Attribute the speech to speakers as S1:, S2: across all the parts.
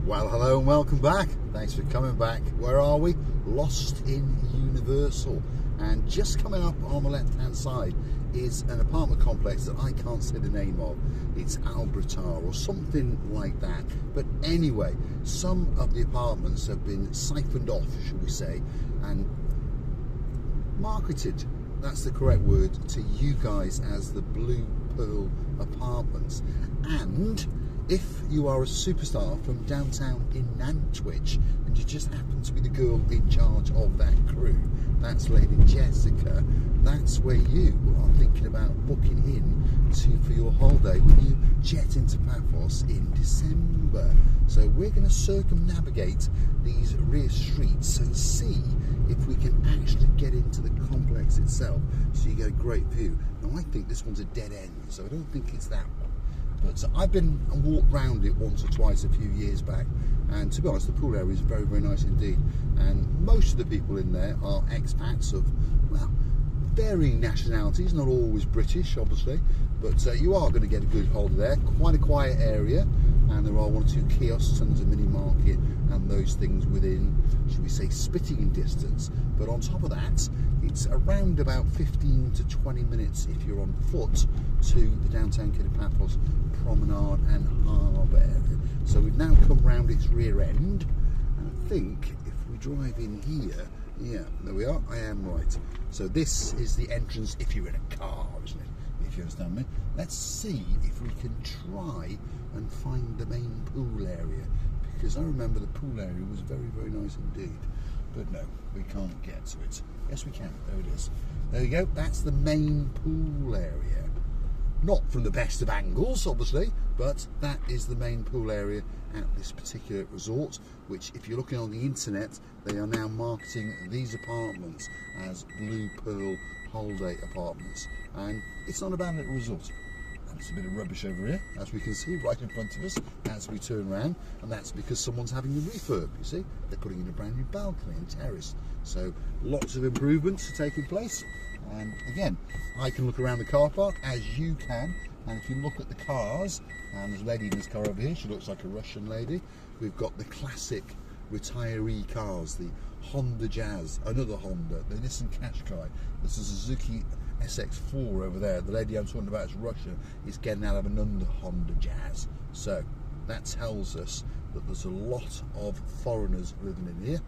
S1: Well, hello and welcome back. Thanks for coming back. Where are we? Lost in Universal. And just coming up on the left hand side is an apartment complex that I can't say the name of. It's Albertar or something like that. But anyway, some of the apartments have been siphoned off, shall we say, and marketed, that's the correct word, to you guys as the Blue Pearl Apartments. And if you are a superstar from downtown in Nantwich and you just happen to be the girl in charge of that crew, that's Lady Jessica, that's where you are thinking about booking in for your holiday when you jet into Paphos in December. So we're going to circumnavigate these rear streets and see if we can actually get into the complex itself so you get a great view. Now I think this one's a dead end, so I don't think it's that one. But I've been and walked round it once or twice a few years back, and to be honest, the pool area is very, very nice indeed. And most of the people in there are expats of, well, varying nationalities, not always British, obviously, but you are going to get a good holiday there. Quite a quiet area, and there are one or two kiosks and there's a mini market and those things within, should we say, spitting distance. But on top of that, it's around about 15 to 20 minutes if you're on foot to the downtown Paphos promenade and harbour area. So we've now come round its rear end, and I think if we drive in here, yeah, there we are, I am right. So this is the entrance if you're in a car, isn't it? If you understand me. Let's see if we can try and find the main pool area, because I remember the pool area was very, very nice indeed. But no, we can't get to it. Yes, we can. There it is. There you go. That's the main pool area. Not from the best of angles, obviously, but that is the main pool area at this particular resort, which, if you're looking on the internet, they are now marketing these apartments as Blue Pearl Holiday Apartments. And it's not a bad little resort. And it's a bit of rubbish over here, as we can see right in front of us as we turn around, and that's because someone's having a refurb, you see. They're putting in a brand new balcony and terrace. So lots of improvements are taking place. And again, I can look around the car park as you can, and if you look at the cars, and there's a lady in this car over here, she looks like a Russian lady. We've got the classic retiree cars, the Honda Jazz, another Honda, the Nissan Qashqai, there's a Suzuki SX4 over there. The lady I'm talking about is Russian, is getting out of another Honda Jazz. So that tells us that there's a lot of foreigners living in here,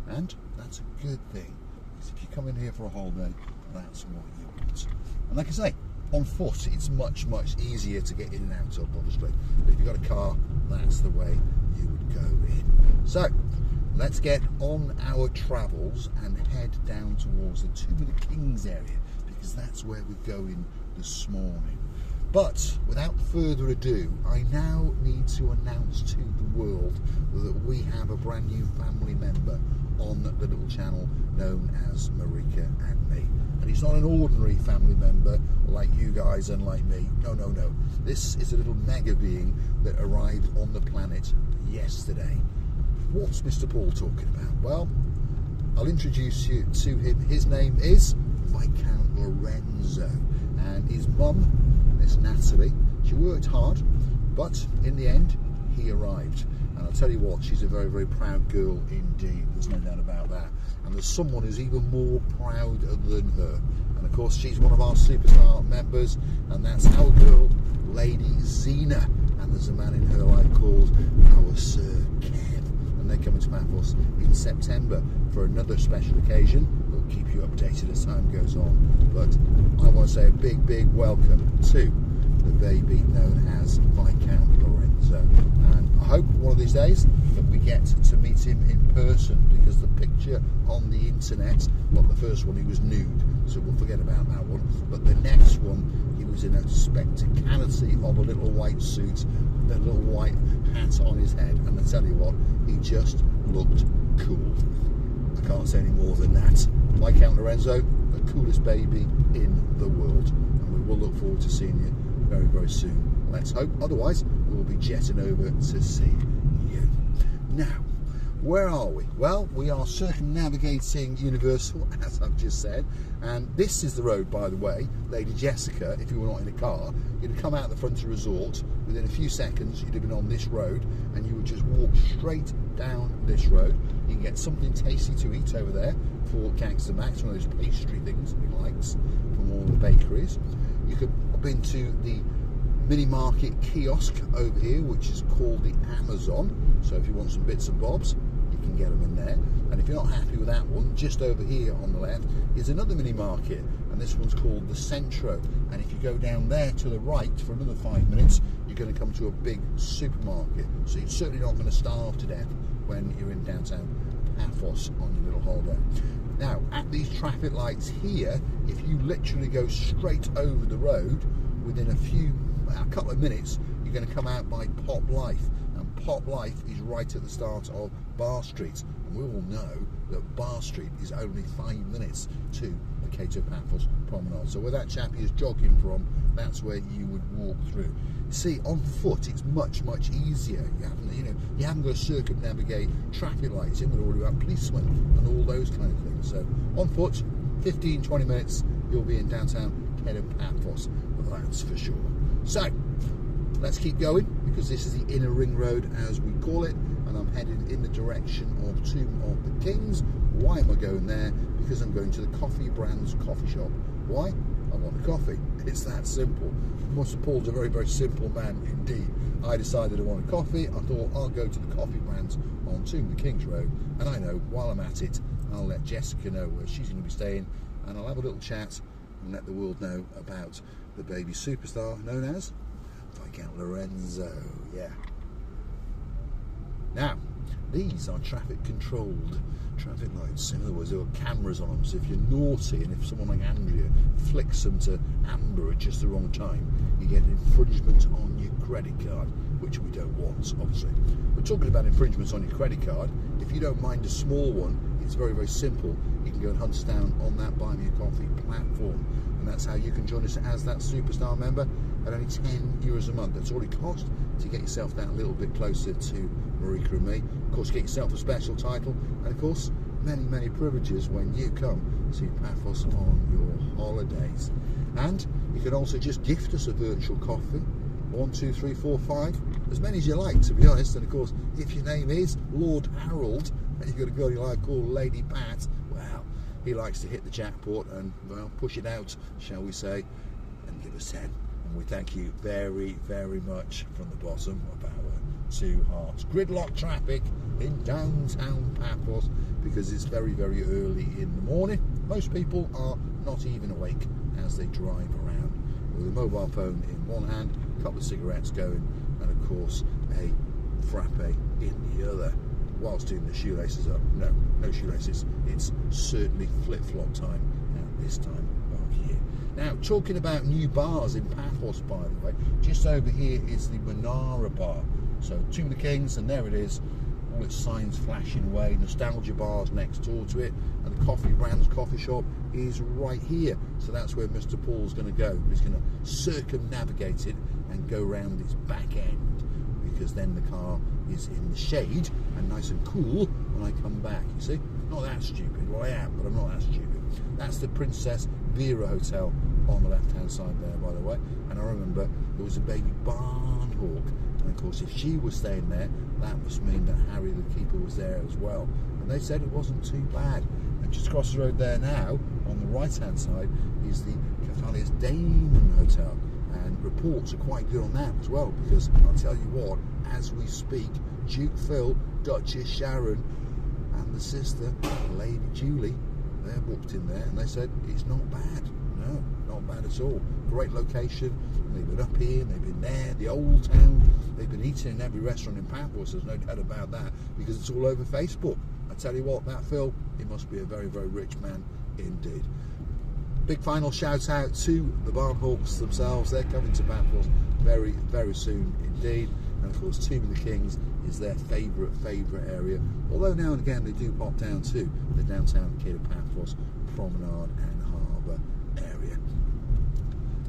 S1: and that's a good thing, because if you come in here for a holiday, that's what you want. And like I say, on foot it's much, much easier to get in and out of, obviously. But if you've got a car, that's the way you would go in. So let's get on our travels and head down towards the Tomb of the Kings area, because that's where we're going this morning. But without further ado, I now need to announce to the world that we have a brand new family member on the little channel known as Marika and me. And he's not an ordinary family member like you guys and like me. No, no, no. This is a little mega being that arrived on the planet yesterday. What's Mr. Paul talking about? Well, I'll introduce you to him. His name is Viscount Lorenzo, and his mum, Miss Natalie, she worked hard, but in the end he arrived. And I'll tell you what, she's a very, very proud girl indeed, there's no doubt about that. And there's someone who's even more proud than her, and of course she's one of our superstar members, and that's our girl, Lady Zena. And there's a man in her life called our Sir Kev, and they're coming to Paphos in September for another special occasion. We'll keep you updated as time goes on, but I want to say a big, big welcome to the baby known as Viscount Lorenzo. And I hope one of these days that we get to meet him in person, because the picture on the internet, well, the first one he was nude, so we'll forget about that one, but the next one he was in a spectacality of a little white suit with a little white hat on his head, and I tell you what, he just looked cool. I can't say any more than that. Viscount Lorenzo, the coolest baby in the world, and we will look forward to seeing you very, very soon. Let's hope. Otherwise, we'll be jetting over to see you. Now, where are we? Well, we are circumnavigating Universal, as I've just said, and this is the road, by the way, Lady Jessica. If you were not in a car, you'd come out the front of the resort, within a few seconds you'd have been on this road, and you would just walk straight down this road. You can get something tasty to eat over there for Gangster Max, one of those pastry things that he likes from all the bakeries. You could hop into the mini market kiosk over here, which is called the Amazon. So if you want some bits and bobs, you can get them in there. And if you're not happy with that one, just over here on the left is another mini market, and this one's called the Centro. And if you go down there to the right for another 5 minutes, you're going to come to a big supermarket. So you're certainly not going to starve to death when you're in downtown Paphos on your little holiday. Now, at these traffic lights here, if you literally go straight over the road, within a couple of minutes, you're going to come out by Pop Life. And Pop Life is right at the start of Bar Street. And we all know that Bar Street is only 5 minutes to the Cato Paphos Promenade. So where that chappie is jogging from, that's where you would walk through. See, on foot it's much easier. You haven't got to circumnavigate traffic lights. You haven't got to worry about policemen and all those kind of things. So on foot, 15-20 minutes, you'll be in downtown Cato Paphos. That's for sure. So let's keep going, because this is the inner ring road, as we call it, and I'm heading in the direction of Tomb of the Kings. Why am I going there? Because I'm going to the Coffee Brands coffee shop. Why? I want a coffee. It's that simple. Mr. Paul's a very simple man indeed. I decided I want a coffee. I thought I'll go to the Coffee Brands on Tomb of the Kings Road, and I know while I'm at it, I'll let Jessica know where she's going to be staying, and I'll have a little chat and let the world know about the baby superstar known as Viscount Lorenzo. Yeah. Now, these are traffic controlled traffic lights. In other words, there are cameras on them, so if you're naughty and if someone like Andrea flicks them to amber at just the wrong time, you get infringement on your credit card, which we don't want, obviously. We're talking about infringements on your credit card. If you don't mind a small one, it's very simple. You can go and hunt us down on that Buy Me a Coffee platform, and that's how you can join us as that superstar member at only €10 a month. That's all it costs to get yourself that little bit closer to Marika and me. Of course, get yourself a special title, and of course many privileges when you come to Paphos on your holidays. And you can also just gift us a virtual coffee, 1, 2, 3, 4, 5, as many as you like, to be honest. And of course, if your name is Lord Harold and you've got a girl you like called Lady Pat, well, he likes to hit the jackpot and, well, push it out, shall we say, and give us 10. And we thank you very much from the bottom of our two hearts. Gridlock traffic in downtown Paphos, because it's very early in the morning. Most people are not even awake as they drive around with a mobile phone in one hand, a couple of cigarettes going, and of course a frappe in the other, whilst doing the shoelaces up. No shoelaces. It's certainly flip-flop time at this time of year. Now, talking about new bars in Paphos, by the way, just over here is the Manara Bar. So, Tomb of the Kings, and there it is, all its signs flashing away. Nostalgia Bar's next door to it, and the Coffee Brands coffee shop is right here. So that's where Mr. Paul's going to go. He's going to circumnavigate it and go round its back end, because then the car is in the shade and nice and cool when I come back. You see, not that stupid. Well, I am, but I'm not that stupid. That's the Princess Vera Hotel on the left-hand side there, by the way. And I remember there was a baby barn hawk, and of course, if she was staying there, that must mean that Harry the keeper was there as well. And they said it wasn't too bad. And just across the road there now, on the right-hand side, is the Calias Damon Hotel. And reports are quite good on that as well, because I'll tell you what, as we speak, Duke Phil, Duchess Sharon, and the sister, Lady Julie, they're booked in there, and they said it's not bad. No, not bad at all. Great location. And they've been up here, and they've been there, the old town. They've been eating in every restaurant in Paphos, there's no doubt about that, because it's all over Facebook. I tell you what, that Phil, he must be a very rich man indeed. Big final shout out to the Barnhawks themselves. They're coming to Paphos very soon indeed. And of course, Tomb of the Kings is their favourite area. Although now and again they do pop down to the downtown Cato Paphos Promenade and Harbour area.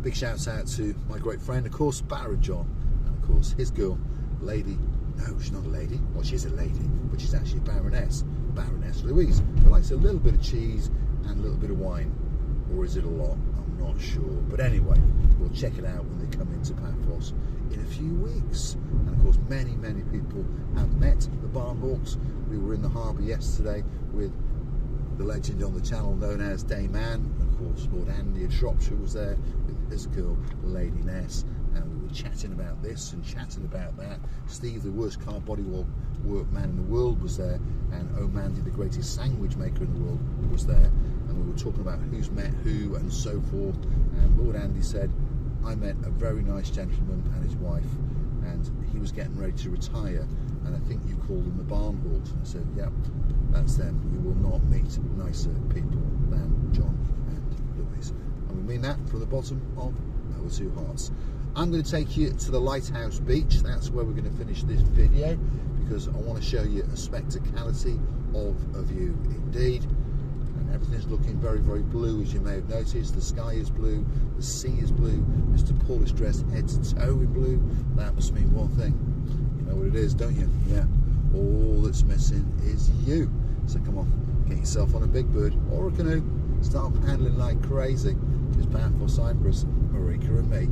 S1: Big shout out to my great friend, of course, Barra John, and of course his girl, Lady No, she's not a lady. Well, she's a lady, but she's actually a Baroness. Baroness Louise, who likes a little bit of cheese and a little bit of wine. Or is it a lot? I'm not sure. But anyway, we'll check it out when they come into Paphos in a few weeks. And of course, many, many people have met the Barnhawks. We were in the harbour yesterday with the legend on the channel known as Dame Anne. Of course, Lord Andy of Shropshire was there with his girl, Lady Ness. And we were chatting about this and chatting about that. Steve, the worst car bodywork man in the world, was there. And O'Mandy, the greatest sandwich maker in the world, was there. And we were talking about who's met who and so forth. And Lord Andy said, I met a very nice gentleman and his wife, and he was getting ready to retire. And I think you called them the Barnhawks. And I said, yep, that's them. You will not meet nicer people than John and Louise. And we mean that from the bottom of our two hearts. I'm going to take you to the Lighthouse Beach. That's where we're going to finish this video, because I want to show you a spectacality of a view indeed. And everything's looking very, very blue, as you may have noticed. The sky is blue, the sea is blue. Mr. Paul is dressed head to toe in blue. That must mean one thing. You know what it is, don't you? Yeah. All that's missing is you. So come on, get yourself on a big bird or a canoe. Start paddling like crazy. It's bound for Cyprus, Marika and me.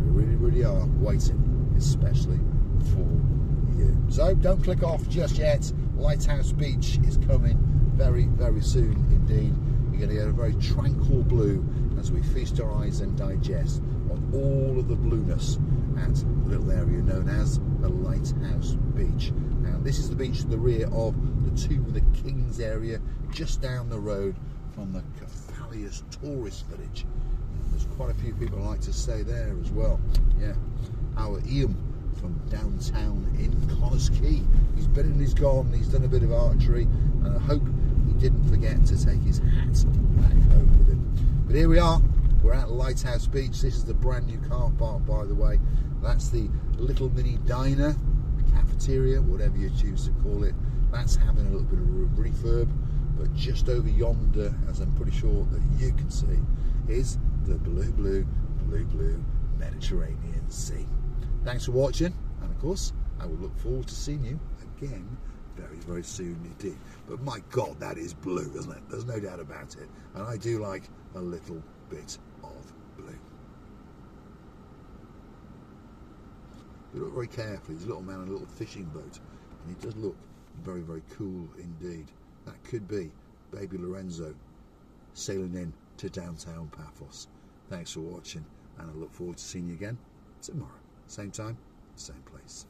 S1: We really, really are waiting, especially for you. So don't click off just yet. Lighthouse Beach is coming very, very soon indeed. You're going to get a very tranquil blue as we feast our eyes and digest on all of the blueness at the little area known as the Lighthouse Beach. And this is the beach to the rear of the Tomb of the Kings area, just down the road from the Calias tourist village. There's quite a few people who like to stay there as well. Yeah, our Ian from downtown in Connors Quay. He's been and he's gone. He's done a bit of archery, and I hope he didn't forget to take his hat back home with him. But here we are. We're at Lighthouse Beach. This is the brand new car park, by the way. That's the little mini diner, cafeteria, whatever you choose to call it. That's having a little bit of a refurb. But just over yonder, as I'm pretty sure that you can see, is the blue, blue, blue, blue Mediterranean Sea. Thanks for watching, and of course, I will look forward to seeing you again very, very soon indeed. But my God, that is blue, isn't it? There's no doubt about it. And I do like a little bit of blue. You look very carefully. There's a little man on a little fishing boat, and he does look very, very cool indeed. That could be baby Lorenzo sailing in to downtown Paphos. Thanks for watching, and I look forward to seeing you again tomorrow. Same time, same place.